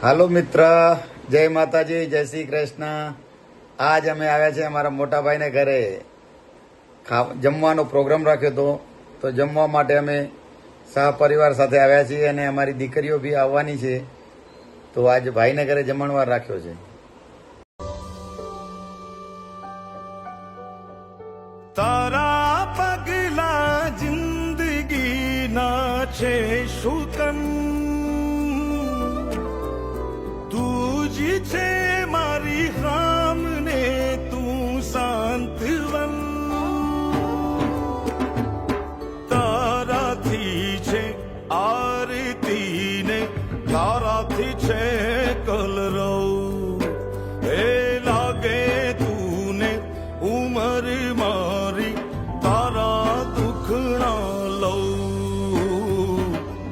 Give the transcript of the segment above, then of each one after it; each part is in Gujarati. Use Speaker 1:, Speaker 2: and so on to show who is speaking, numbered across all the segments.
Speaker 1: હાલો મિત્ર, જય માતાજી, જય શ્રી કૃષ્ણ. આજ અમે આવ્યા છે અમારા મોટા ભાઈને ઘરે. જમવાનો પ્રોગ્રામ રાખ્યો હતો, તો જમવા માટે અમે સહપરિવાર સાથે આવ્યા છીએ અને અમારી દીકરીઓ બી આવવાની છે. તો આજ ભાઈને ઘરે જમણવાર રાખ્યો છે.
Speaker 2: તારા પગલા જિંદગી ના છે શુકન, તું જ છે મારી સામને, તું શાંતવન. તારાથી છે આરતી ને તારાથી છે કલરવ, એ લાગે તું ને ઉમર મારી તારા દુખણા લઉં.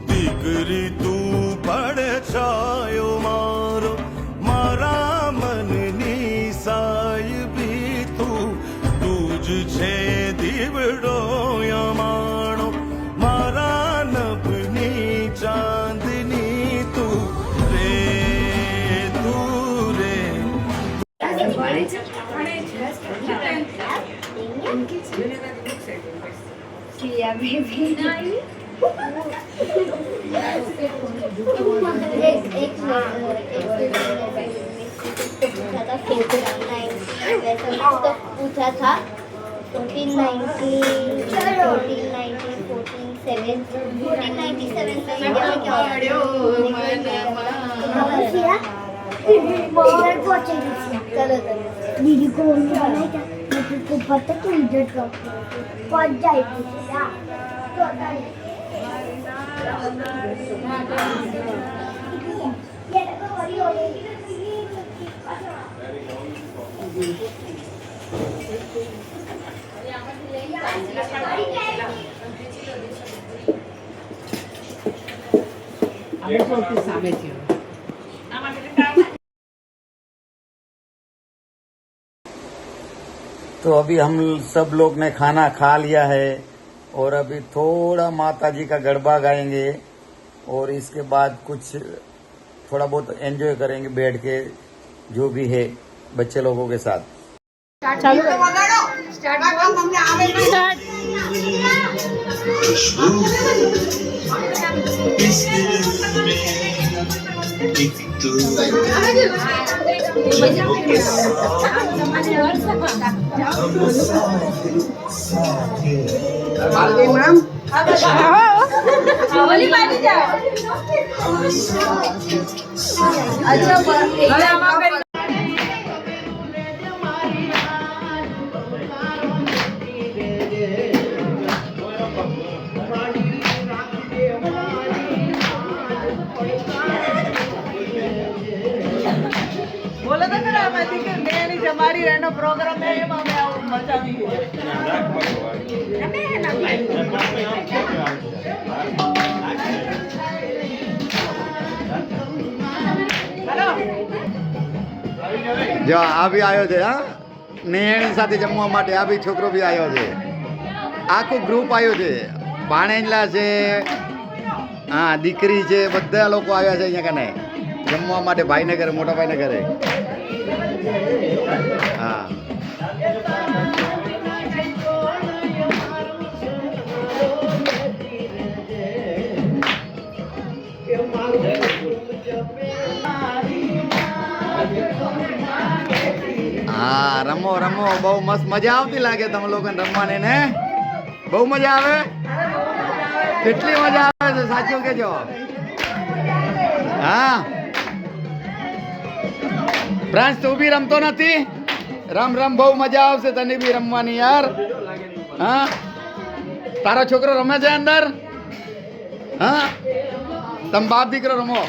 Speaker 2: દીકરી તું પડછાયો મારો, મારા મનની સાયબી તું, તું જ છે દીવડો યમાણો, મારા નભની ચાંદની તું રે, તું રે.
Speaker 3: Yeah, baby. पूछा था 1492 दीदी को बनाई था, तुझको पता तो इधर का पहुंच जाएगी
Speaker 1: तो अभी हम सब लोग ने खाना खा लिया है और अभी थोड़ा माता जी का गरबा गाएंगे और इसके बाद कुछ थोड़ा बहुत एंजॉय करेंगे बैठ के, जो भी है बच्चे लोगों के साथ.
Speaker 4: બોલો તો ખરા આમાંથી કે મેની જમારી રહેનો પ્રોગ્રામ હે એમાં મે આવું મચાવી
Speaker 1: જો આ બી આવ્યો છે, હા, નેણી સાથે જમવા માટે. આ બી છોકરો બી આવ્યો છે, આખું ગ્રુપ આવ્યું છે. ભાણેજલા છે, હા, દીકરી છે, બધા લોકો આવ્યા છે અહીંયા કને જમવા માટે ભાઈને ઘરે, મોટા ભાઈને ઘરે. હા, હા, રમો રમો, બહુ મસ્ત મજા આવતી લાગે તમે લોકોને રમવાની ને? બહુ મજા આવે? કેટલી મજા આવે છે સાચું કેજો? હા, પ્રાંશ તું બી રમતો નથી? રમ રમ, બહુ મજા આવશે તને બી રમવાની યાર. હા, તારો છોકરો રમે છે અંદર? હા, તમે બાપ દીકરો રમો.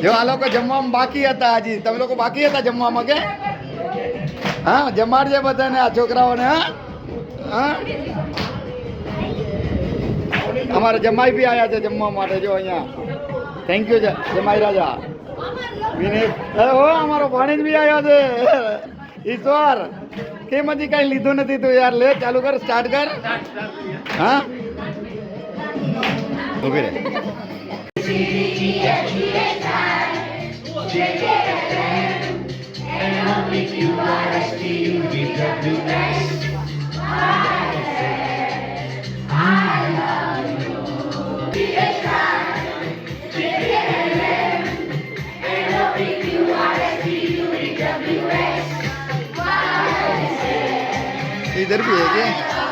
Speaker 1: જો આ લોકો જમવામાં બાકી હતા, હજી તમે લોકો બાકી હતા જમવામાં કે? હા, જમાડજે બધાને, આ છોકરાઓને. હા, હા, અમારા જમાઈ બી આવ્યા છે જમવા માટે. જો અહીંયા થેન્ક યુ છે જમાઈ રાજા વિનેશ. હો, અમારો ભાણેજ બી આવ્યો છે. ઈશ્વર, કેમ હજી કઈ લીધું નથી તું યાર? લે ચાલુ કર, સ્ટાર્ટ કર. હા, ઉભી રહે. इधर भी है क्या?